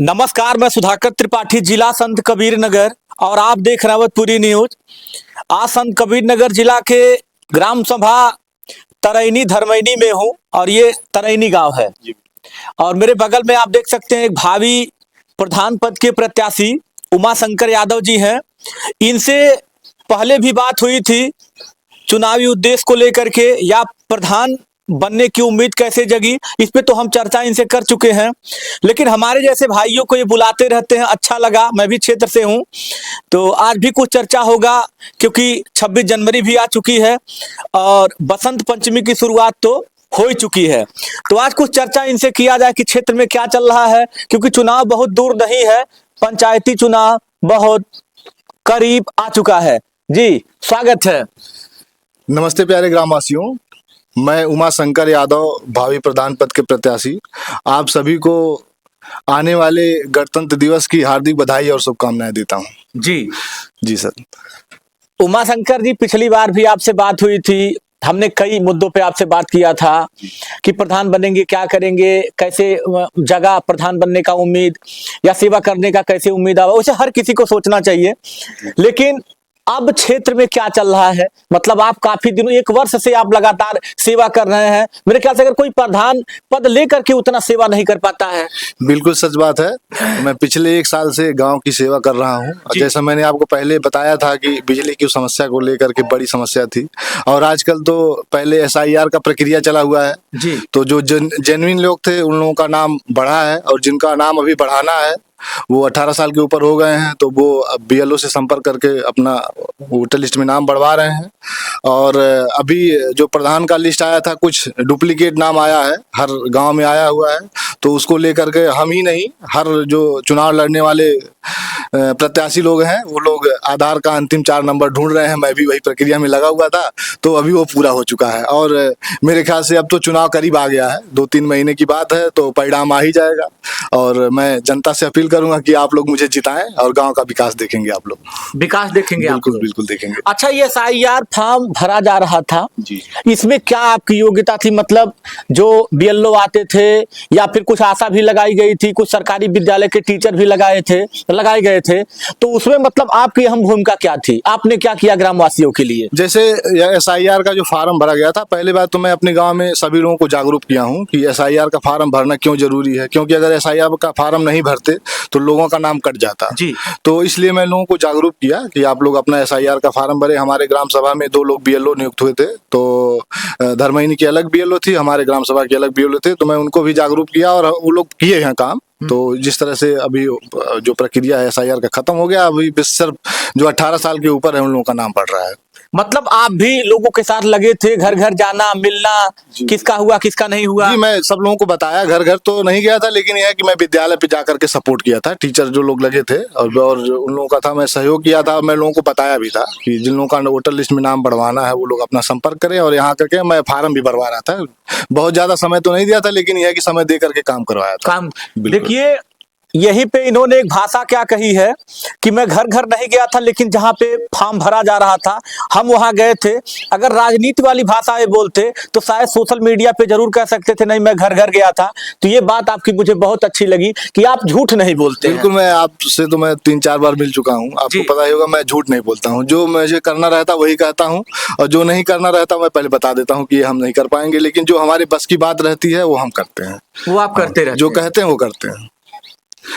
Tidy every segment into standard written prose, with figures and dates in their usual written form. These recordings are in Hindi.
नमस्कार, मैं सुधाकर त्रिपाठी, जिला संत कबीर नगर, और आप देख रहे हैं पूरी न्यूज। आज संत कबीर नगर जिला के ग्राम सभा तरैनी धर्मैनी में हूँ और ये तरैनी गांव है। और मेरे बगल में आप देख सकते हैं एक भावी प्रधान पद के प्रत्याशी उमा शंकर यादव जी हैं। इनसे पहले भी बात हुई थी चुनावी उद्देश्य को लेकर के, या प्रधान बनने की उम्मीद कैसे जगी, इस पे तो हम चर्चा इनसे कर चुके हैं। लेकिन हमारे जैसे भाइयों को ये बुलाते रहते हैं, अच्छा लगा। मैं भी क्षेत्र से हूँ तो आज भी कुछ चर्चा होगा, क्योंकि 26 जनवरी भी आ चुकी है और बसंत पंचमी की शुरुआत तो हो ही चुकी है। तो आज कुछ चर्चा इनसे किया जाए कि क्षेत्र में क्या चल रहा है, क्योंकि चुनाव बहुत दूर नहीं है, पंचायती चुनाव बहुत करीब आ चुका है। जी स्वागत है। नमस्ते प्यारे ग्रामवासियों, मैं उमा शंकर यादव, भावी प्रधान पद के प्रत्याशी, आप सभी को आने वाले गणतंत्र दिवस की हार्दिक बधाई और शुभकामनाएं देता हूं। जी सर। उमा शंकर जी, पिछली बार भी आपसे बात हुई थी, हमने कई मुद्दों पे आपसे बात किया था कि प्रधान बनेंगे, क्या करेंगे, कैसे जगह प्रधान बनने का उम्मीद या सेवा करने का कैसे उम्मीद आवा, उसे हर किसी को सोचना चाहिए। लेकिन अब क्षेत्र में क्या चल रहा है, मतलब आप काफी दिनों, 1 वर्ष से आप लगातार सेवा कर रहे हैं। मेरे ख्याल से अगर कोई प्रधान पद लेकर के उतना सेवा नहीं कर पाता है। बिल्कुल सच बात है। मैं पिछले 1 साल से गांव की सेवा कर रहा हूं। जैसा मैंने आपको पहले बताया था कि बिजली की समस्या को लेकर के बड़ी समस्या थी, और आजकल तो पहले SIR का प्रक्रिया चला हुआ है जी। तो जो जेन्युइन लोग थे उन लोगों का नाम बढ़ा है, और जिनका नाम अभी बढ़ाना है वो 18 साल के ऊपर हो गए हैं, तो वो BLO से संपर्क करके अपना वोटर लिस्ट में नाम बढ़वा रहे हैं। और अभी जो प्रधान का लिस्ट आया था, कुछ डुप्लीकेट नाम आया है, हर गांव में आया हुआ है, तो उसको लेकर के हम ही नहीं, हर जो चुनाव लड़ने वाले प्रत्याशी लोग हैं वो लोग आधार का अंतिम 4 नंबर ढूंढ रहे हैं। मैं भी वही प्रक्रिया में लगा हुआ था, तो अभी वो पूरा हो चुका है। और मेरे ख्याल से अब तो चुनाव करीब आ गया है, 2-3 महीने की बात है, तो परिणाम आ ही जाएगा। और मैं जनता से अपील करूंगा कि आप लोग मुझे जिताएं और गांव का विकास देखेंगे। आप लोग विकास देखेंगे? बिल्कुल देखेंगे। अच्छा, ये SIR फॉर्म भरा जा रहा था जी, इसमें क्या आपकी योग्यता थी? मतलब जो BLO आते थे, या फिर कुछ आशा भी लगाई गई थी, कुछ सरकारी विद्यालय के टीचर भी लगाए गए थे, तो उसमें मतलब आपकी अहम भूमिका क्या थी? आपने क्या किया ग्रामवासियों के लिए? जैसे SIR का जो फार्म भरा गया था, पहले बात तो मैं अपने गांव में सभी लोगों को जागरूक किया हूं कि SIR का फार्म भरना क्यों जरूरी है, क्योंकि अगर SIR का फार्म नहीं भरते तो लोगों का नाम कट जाता जी। तो इसलिए मैं लोगों को जागरूक किया कि आप लोग अपना SIR का फार्म भरे। हमारे ग्राम सभा में 2 लोग BLO नियुक्त हुए थे, तो धर्मैनी की अलग BLO थी, हमारे ग्राम सभा की अलग BLO थे, तो मैं उनको भी जागरूक किया और वो लोग किए हैं काम। तो जिस तरह से अभी जो प्रक्रिया है SIR का खत्म हो गया, अभी सिर्फ जो 18 साल के ऊपर है उन लोगों का नाम पड़ रहा है। मतलब आप भी लोगों के साथ लगे थे, घर घर जाना, मिलना, किसका हुआ किसका नहीं हुआ? जी, मैं सब लोगों को बताया, घर घर तो नहीं गया था, लेकिन यह है कि मैं विद्यालय पे जाकर के सपोर्ट किया था। टीचर जो लोग लगे थे और उन लोगों का था, मैं सहयोग किया था। मैं लोगों को बताया भी था कि जिन लोगों का वोटर लिस्ट में नाम बढ़वाना है वो लोग अपना संपर्क करें, और यहाँ करके मैं फार्म भी भरवा रहा था। बहुत ज्यादा समय तो नहीं दिया था, लेकिन यह है कि समय दे करके काम करवाया था। काम देखिए, यहीं पे इन्होंने एक भाषा क्या कही है कि मैं घर घर नहीं गया था, लेकिन जहां पे फॉर्म भरा जा रहा था हम वहां गए थे। अगर राजनीति वाली भाषा ये बोलते तो शायद सोशल मीडिया पे जरूर कह सकते थे नहीं मैं घर घर गया था। तो ये बात आपकी मुझे बहुत अच्छी लगी कि आप झूठ नहीं बोलते। बिल्कुल, मैं आपसे तो मैं 3-4 बार मिल चुका हूँ, आपको पता ही होगा, मैं झूठ नहीं बोलता हूँ। जो मुझे करना रहता वही कहता हूँ, और जो नहीं करना रहता मैं पहले बता देता हूँ कि ये हम नहीं कर पाएंगे, लेकिन जो हमारे बस की बात रहती है वो हम करते हैं। वो आप करते रहते जो कहते हैं वो करते हैं।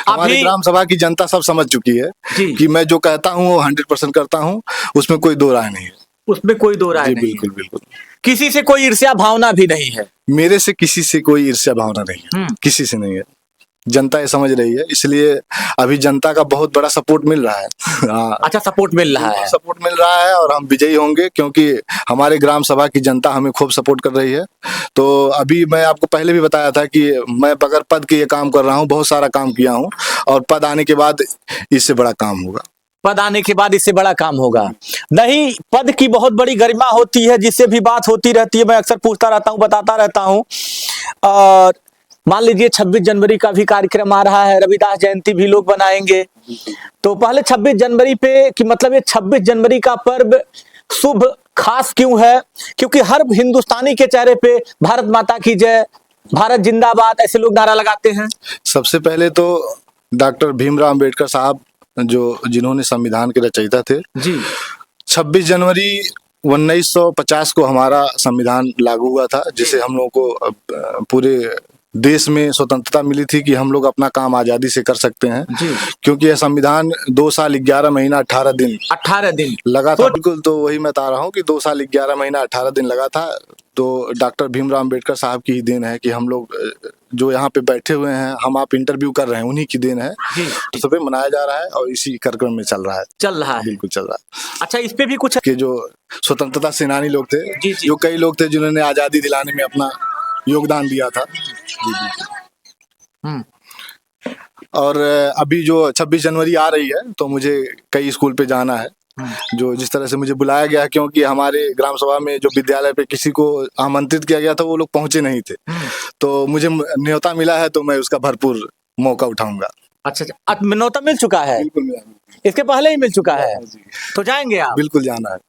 हमारी ग्राम सभा की जनता सब समझ चुकी है कि मैं जो कहता हूँ वो 100% करता हूँ, उसमें कोई दो राय नहीं है। उसमें कोई दो राय नहीं। बिल्कुल। किसी से कोई ईर्ष्या भावना भी नहीं है? मेरे से किसी से कोई ईर्ष्या भावना नहीं है, किसी से नहीं है। जनता ये समझ रही है, इसलिए अभी जनता का बहुत बड़ा सपोर्ट मिल रहा है। अच्छा, सपोर्ट मिल रहा है? सपोर्ट मिल रहा है, और हम विजयी होंगे, क्योंकि हमारे ग्राम सभा की जनता हमें खूब सपोर्ट कर रही है। तो अभी मैं आपको पहले भी बताया था कि मैं बगैर पद के ये काम कर रहा हूँ, बहुत सारा काम किया हूँ, और पद आने के बाद इससे बड़ा काम होगा। पद आने के बाद इससे बड़ा काम होगा? नहीं, पद की बहुत बड़ी गरिमा होती है, जिससे भी बात होती रहती है, मैं अक्सर पूछता रहता हूँ, बताता रहता हूँ। और मान लीजिए 26 जनवरी का भी कार्यक्रम आ रहा है, रविदास जयंती भी लोग बनाएंगे, तो पहले 26 जनवरी पे कि मतलब ये 26 जनवरी का पर्व शुभ खास क्यों है? क्योंकि हर हिंदुस्तानी के चेहरे पे भारत माता की जय, भारत जिंदाबाद ऐसे लोग नारा लगाते हैं। सबसे पहले तो डॉक्टर भीमराव अंबेडकर साहब जिन्होंने संविधान के रचयिता थे। जी 26 जनवरी 1950 को हमारा संविधान लागू हुआ था, जिसे हम लोगों को पूरे देश में स्वतंत्रता मिली थी कि हम लोग अपना काम आज़ादी से कर सकते हैं। जी क्योंकि यह संविधान 2 साल 11 महीना 18 दिन 18 दिन लगा था। बिल्कुल, तो वही मैं बता रहा हूँ कि 2 साल 11 महीना 18 दिन लगा था। तो डॉक्टर भीमराव अंबेडकर साहब की ही देन है कि हम लोग जो यहाँ पे बैठे हुए हैं, हम आप इंटरव्यू कर रहे हैं, उन्हीं की देन है। जी सुबह मनाया जा रहा है और इसी कार्यक्रम में चल रहा है। बिल्कुल चल रहा है। अच्छा, इस पे भी कुछ कि जो स्वतंत्रता सेनानी लोग थे, जी, जी। जो कई लोग थे जिन्होंने आज़ादी दिलाने में अपना योगदान दिया था। जी बिल्कुल। हम्म और अभी जो 26 जनवरी आ रही है तो मुझे कई स्कूल पे जाना है, जो जिस तरह से मुझे बुलाया गया, क्योंकि हमारे ग्राम सभा में जो विद्यालय पे किसी को आमंत्रित किया गया था वो लोग पहुंचे नहीं थे, तो मुझे न्योता मिला है, तो मैं उसका भरपूर मौका उठाऊंगा। अच्छा, अब न्योता मिल चुका है? बिल्कुल मिला। इसके पहले ही मिल चुका है, तो जाएंगे आप? बिल्कुल जाना है।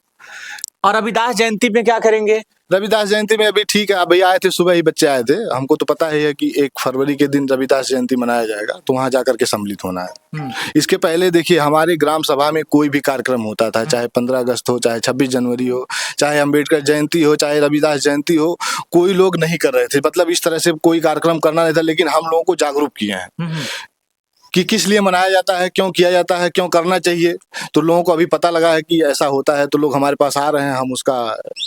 और रविदास जयंती में क्या करेंगे? रविदास जयंती में अभी ठीक है, अभी आए थे, सुबह ही बच्चे आए थे। हमको तो पता ही है कि 1 फरवरी के दिन रविदास जयंती मनाया जाएगा, तो वहाँ जाकर के सम्मिलित होना है। इसके पहले देखिए, हमारे ग्राम सभा में कोई भी कार्यक्रम होता था, चाहे 15 अगस्त हो, चाहे 26 जनवरी हो, चाहे अम्बेडकर जयंती हो, चाहे रविदास जयंती हो, कोई लोग नहीं कर रहे थे। मतलब इस तरह से कोई कार्यक्रम करना नहीं था, लेकिन हम लोगों को जागरूक किए हैं कि किस लिए मनाया जाता है, क्यों किया जाता है, क्यों करना चाहिए। तो लोगों को अभी पता लगा है कि ऐसा होता है, तो लोग हमारे पास आ रहे हैं, हम उसका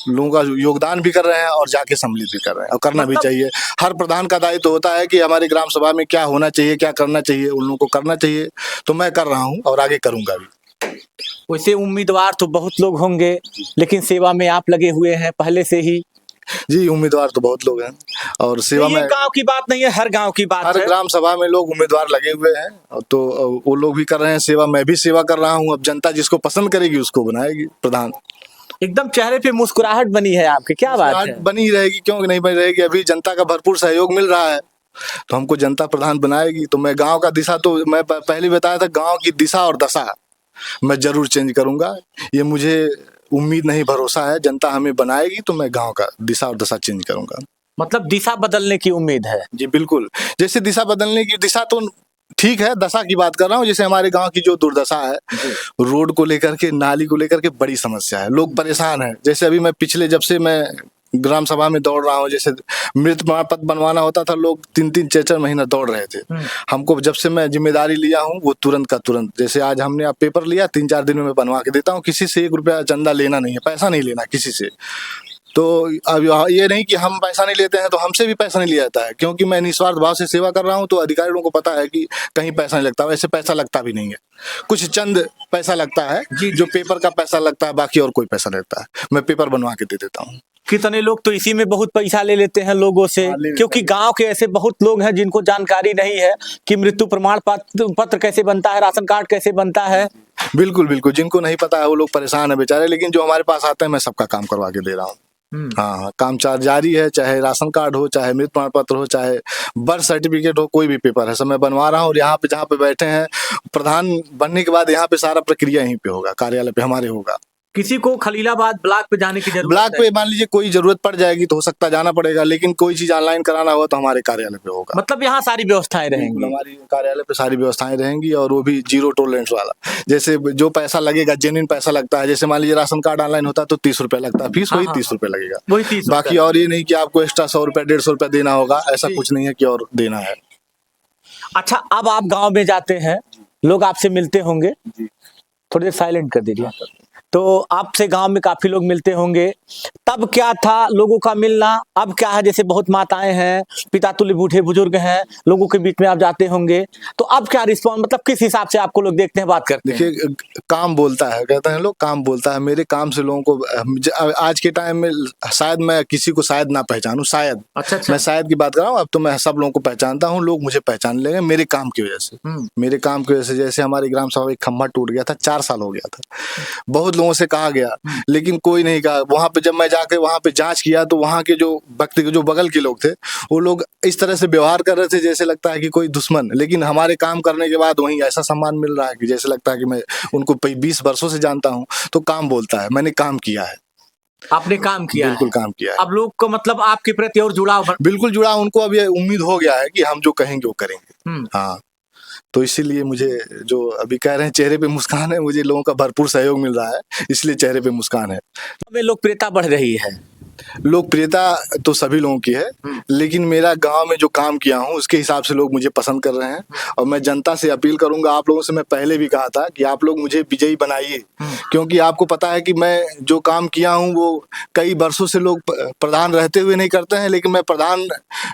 लोगों का योगदान भी कर रहे हैं और जाके सम्मिलित भी कर रहे हैं, और करना भी चाहिए। हर प्रधान का दायित्व होता है कि हमारी ग्राम सभा में क्या होना चाहिए, क्या करना चाहिए, उन लोगों को करना चाहिए। तो मैं कर रहा हूँ और आगे करूँगा भी। वैसे उम्मीदवार तो बहुत लोग होंगे, लेकिन सेवा में आप लगे हुए हैं पहले से ही। जी, उम्मीदवार तो बहुत लोग हैं और सेवा में, गांव की बात नहीं है, हर गांव की बात हर है। ग्राम सभा में लोग उम्मीदवार लगे हुए हैं, तो वो लोग भी कर रहे हैं सेवा, मैं भी सेवा कर रहा हूँ। अब जनता जिसको पसंद करेगी उसको बनाएगी प्रधान। एकदम चेहरे पे मुस्कुराहट बनी है आपके, क्या बात है? बनी रहेगी, क्यों नहीं बनी रहेगी। अभी जनता का भरपूर सहयोग मिल रहा है, तो हमको जनता प्रधान बनाएगी। तो मैं गांव का दिशा, तो मैं पहले बताया था, गांव की दिशा और दशा मैं जरूर चेंज करूंगा। ये मुझे उम्मीद नहीं, भरोसा है, जनता हमें बनाएगी तो मैं गांव का दिशा और दशा चेंज करूंगा। मतलब दिशा बदलने की उम्मीद है? जी बिल्कुल। जैसे दिशा बदलने की, दिशा तो ठीक है, दशा की बात कर रहा हूँ। जैसे हमारे गांव की जो दुर्दशा है, रोड को लेकर के, नाली को लेकर के बड़ी समस्या है, लोग परेशान हैं। जैसे अभी मैं पिछले, जब से मैं ग्राम सभा में दौड़ रहा हूँ, जैसे मृत प्रमाण पत्र बनवाना होता था, लोग 3-3 4-4 महीना दौड़ रहे थे। हमको जब से मैं जिम्मेदारी लिया हूँ, वो तुरंत का तुरंत, जैसे आज हमने आप पेपर लिया, 3-4 दिन में मैं बनवा के देता हूँ। किसी से 1 रुपया चंदा लेना नहीं है, पैसा नहीं लेना किसी से। तो अब ये नहीं कि हम पैसा नहीं लेते हैं तो हमसे भी पैसा नहीं लिया जाता है, क्योंकि मैं निस्वार्थ भाव से सेवा कर रहा हूँ। तो अधिकारियों को पता है कि कहीं पैसा नहीं लगता, वैसे पैसा लगता भी नहीं है, कुछ चंद पैसा लगता है, जो पेपर का पैसा लगता है, बाकी और कोई पैसा नहीं लगता है। मैं पेपर बनवा के दे देता हूँ। कितने लोग तो इसी में बहुत पैसा ले लेते हैं लोगों से, क्योंकि गांव के ऐसे बहुत लोग हैं जिनको जानकारी नहीं है कि मृत्यु प्रमाण पत्र कैसे बनता है, राशन कार्ड कैसे बनता है। बिल्कुल बिल्कुल, जिनको नहीं पता है वो लोग परेशान है बेचारे, लेकिन जो हमारे पास आते हैं मैं सबका काम करवा के दे रहा हूँ। हाँ, काम जारी है, चाहे राशन कार्ड हो, चाहे मृत्यु प्रमाण पत्र हो, चाहे बर्थ सर्टिफिकेट हो, कोई भी पेपर है, सब मैं बनवा रहा हूँ। और यहाँ पे जहाँ पे बैठे हैं, प्रधान बनने के बाद यहाँ पे सारा प्रक्रिया यहीं पे होगा, कार्यालय पे हमारे होगा। किसी को खलीलाबाद ब्लॉक पे जाने की जरूरत, ब्लॉक पे मान लीजिए कोई जरूरत पड़ जाएगी तो हो सकता है जाना पड़ेगा, लेकिन कोई चीज ऑनलाइन कराना हुआ तो हमारे कार्यालय पे होगा। मतलब यहाँ सारी व्यवस्थाएं रहेंगी, हमारी कार्यालय पे सारी व्यवस्थाएं रहेंगी, और वो भी 0 टॉलरेंस वाला। जैसे जो पैसा लगेगा, जेन्युइन पैसा लगता है। जैसे मान लीजिए राशन कार्ड ऑनलाइन होता है तो 30 रुपया लगता है, फीस वही 30 रुपया लगेगा, वही 30। बाकी और ये नहीं कि आपको एक्स्ट्रा 100 रुपया 150 रुपया देना होगा, ऐसा कुछ नहीं है कि और देना है। अच्छा, अब आप गाँव में जाते हैं, लोग आपसे मिलते होंगे, थोड़ी देर साइलेंट कर दीजिए। तो आपसे गांव में काफी लोग मिलते होंगे, तब क्या था लोगों का मिलना, अब क्या है? जैसे बहुत माताएं हैं, पिता तुल्य बूढ़े बुजुर्ग हैं, लोगों के बीच में आप जाते होंगे, तो अब क्या रिस्पॉन्स, मतलब किस हिसाब से आपको लोग देखते हैं, बात करते हैं? देखिए, काम बोलता है, कहते हैं लोग, काम बोलता है। मेरे काम से लोगों को आज के टाइम में शायद मैं किसी को शायद ना पहचानूं, शायद। अच्छा। मैं शायद की बात कर रहा हूँ, अब तो मैं सब लोगों को पहचानता हूँ, लोग मुझे पहचान लेंगे मेरे काम की वजह से। मेरे काम की वजह से, जैसे हमारी ग्राम सभा एक खंभा टूट गया था, 4 साल हो गया था, बहुत लोगों से कहा गया, लेकिन कोई नहीं कहा। वहां पे जब मैं जाके वहां पे जांच किया तो वहां के जो व्यक्ति, जो बगल के लोग थे, वो लोग इस तरह से व्यवहार कर रहे थे जैसे लगता है कि कोई दुश्मन, लेकिन हमारे काम करने के बाद वहीं ऐसा सम्मान मिल रहा है कि जैसे लगता है कि मैं उनको 20 वर्षों से जानता हूं। तो काम बोलता है, मैंने काम किया है। आपने काम किया? बिल्कुल काम किया है। अब लोग को मतलब आपके प्रति और जुड़ाव, बिल्कुल जुड़ा, उनको अब ये उम्मीद हो गया है कि हम जो कहेंगे वो करेंगे। हाँ, तो इसीलिए मुझे जो अभी कह रहे हैं चेहरे पे मुस्कान है, मुझे लोगों का भरपूर सहयोग मिल रहा है, इसलिए चेहरे पे मुस्कान है। में लोकप्रियता बढ़ रही है। लोकप्रियता तो सभी लोगों की है, लेकिन मेरा गांव में जो काम किया हूं उसके हिसाब से लोग मुझे पसंद कर रहे हैं। और मैं जनता से अपील करूंगा, आप लोगों से मैं पहले भी कहा था कि आप लोग मुझे विजयी बनाइए, क्योंकि आपको पता है कि मैं जो काम किया हूं वो कई वर्षों से लोग प्रधान रहते हुए नहीं करते हैं, लेकिन मैं प्रधान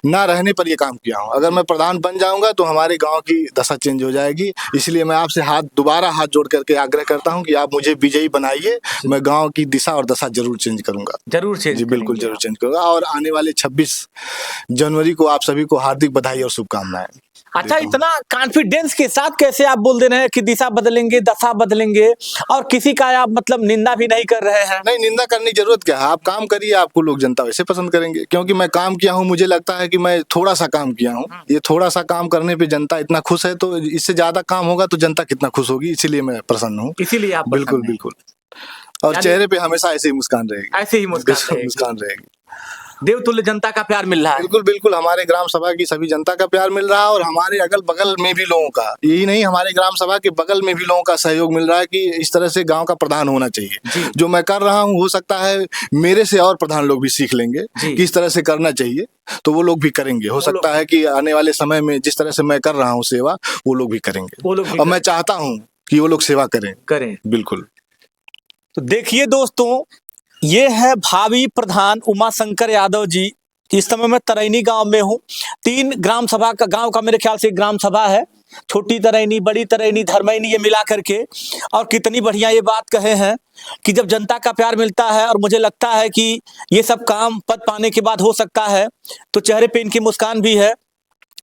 ना रहने पर ये काम किया हूं। अगर मैं प्रधान बन जाऊंगा तो हमारे गाँव की दशा चेंज हो जाएगी। इसलिए मैं आपसे दोबारा हाथ जोड़ करके आग्रह करता हूँ कि आप मुझे विजयी बनाइए, मैं गाँव की दिशा और दशा जरूर चेंज करूंगा। जरूर चेंज जी बिल्कुल जरूर चेंज करूंगा। और आने वाले 26 जनवरी को आप सभी को हार्दिक बधाई और शुभकामनाएं। अच्छा, इतना कॉन्फिडेंस के साथ कैसे आप बोल दे रहे हैं कि दिशा बदलेंगे, दशा बदलेंगे, और किसी का आप मतलब निंदा भी नहीं कर रहे हैं? नहीं, निंदा करने की जरूरत क्या है, आप काम करिए, आपको लोग जनता वैसे पसंद करेंगे। क्योंकि मैं काम किया हूं, मुझे लगता है कि मैं थोड़ा सा काम किया हूं, ये थोड़ा सा काम करने पे जनता इतना खुश है, तो इससे ज्यादा काम होगा तो जनता कितना खुश होगी, इसीलिए मैं प्रसन्न हूँ। इसीलिए आप बिल्कुल बिल्कुल। और चेहरे पे हमेशा ऐसे ही मुस्कान रहेगी, ऐसे ही मुस्कान रहेगी। देवतुल्य जनता का प्यार मिल रहा है। बिल्कुल बिल्कुल, हमारे ग्राम सभा की सभी जनता का प्यार मिल रहा है, और हमारे अगल बगल में भी लोगों का, यही नहीं, हमारे ग्राम सभा के बगल में भी लोगों का सहयोग मिल रहा है कि इस तरह से गांव का प्रधान होना चाहिए। जो मैं कर रहा हूं, हो सकता है मेरे से और प्रधान लोग भी सीख लेंगे कि इस तरह से करना चाहिए, तो वो लोग भी करेंगे। हो सकता है कि आने वाले समय में जिस तरह से मैं कर रहा हूँ सेवा, वो लोग भी करेंगे, और मैं चाहता हूँ कि वो लोग सेवा करें। बिल्कुल। तो देखिए दोस्तों, ये है भावी प्रधान उमा शंकर यादव जी। इस समय मैं तरैनी गांव में हूँ। 3 ग्राम सभा का गांव का मेरे ख्याल से एक ग्राम सभा है, छोटी तरैनी, बड़ी तरैनी, धर्मैनी, ये मिला करके। और कितनी बढ़िया ये बात कहे हैं कि जब जनता का प्यार मिलता है, और मुझे लगता है कि ये सब काम पद पाने के बाद हो सकता है, तो चेहरे पे इनकी मुस्कान भी है।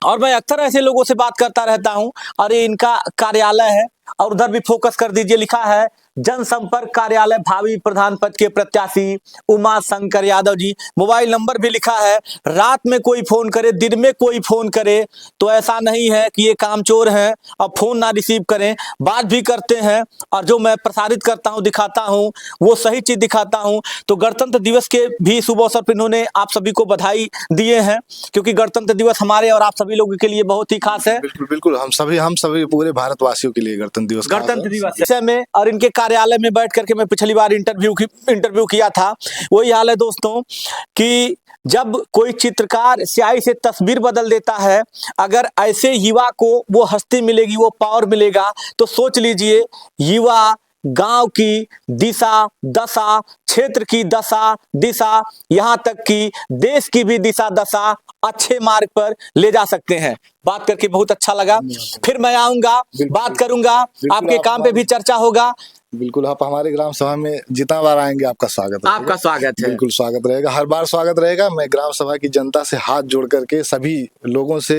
और मैं अक्सर ऐसे लोगों से बात करता रहता हूँ, अरे इनका कार्यालय है, और उधर भी फोकस कर दीजिए, लिखा है जनसंपर्क कार्यालय भावी प्रधान पद के प्रत्याशी उमा शंकर यादव जी। मोबाइल नंबर भी लिखा है। रात में कोई फोन करे, दिन में कोई फोन करे, तो ऐसा नहीं है कि ये कामचोर हैं और फोन ना रिसीव करें, बात भी करते हैं। और जो मैं प्रसारित करता हूं, दिखाता हूं, वो सही चीज दिखाता हूं। तो गणतंत्र दिवस के भी शुभ अवसर पर इन्होंने आप सभी को बधाई दिए हैं, क्योंकि गणतंत्र दिवस हमारे और आप सभी लोगों के लिए बहुत ही खास है। बिल्कुल बिल्कुल, हम सभी पूरे भारतवासियों के लिए गणतंत्र दिवस में। और इनके कार्यालय में बैठ करके मैं पिछली बार इंटरव्यू किया था। वही हाल है दोस्तों कि जब कोई चित्रकार स्याही से तस्वीर बदल देता है, अगर ऐसे युवा को वो हस्ती मिलेगी, वो पावर मिलेगा, तो सोच लीजिए युवा गांव की दिशा दशा, क्षेत्र की दशा दिशा, यहाँ तक कि देश की भी दिशा दशा अच्छे मार्ग पर ले जा सकते हैं। बात करके बहुत अच्छा लगा। फिर मैं आऊंगा, बात करूंगा, आपके काम पे भी चर्चा होगा। बिल्कुल, आप हमारे ग्राम सभा में जितना बार आएंगे आपका स्वागत है। आपका स्वागत है। बिल्कुल स्वागत रहेगा, हर बार स्वागत रहेगा। मैं ग्राम सभा की जनता से हाथ जोड़ करके सभी लोगों से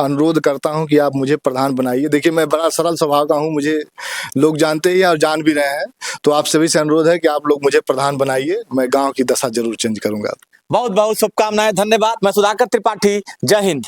अनुरोध करता हूं कि आप मुझे प्रधान बनाइए। देखिए, मैं बड़ा सरल स्वभाव का हूं, मुझे लोग जानते ही हैं और जान भी रहे हैं। तो आप सभी से अनुरोध है कि आप लोग मुझे प्रधान बनाइए, मैं गाँव की दशा जरूर चेंज करूंगा। बहुत बहुत शुभकामनाएं, धन्यवाद। मैं सुधाकर त्रिपाठी, जय हिंद।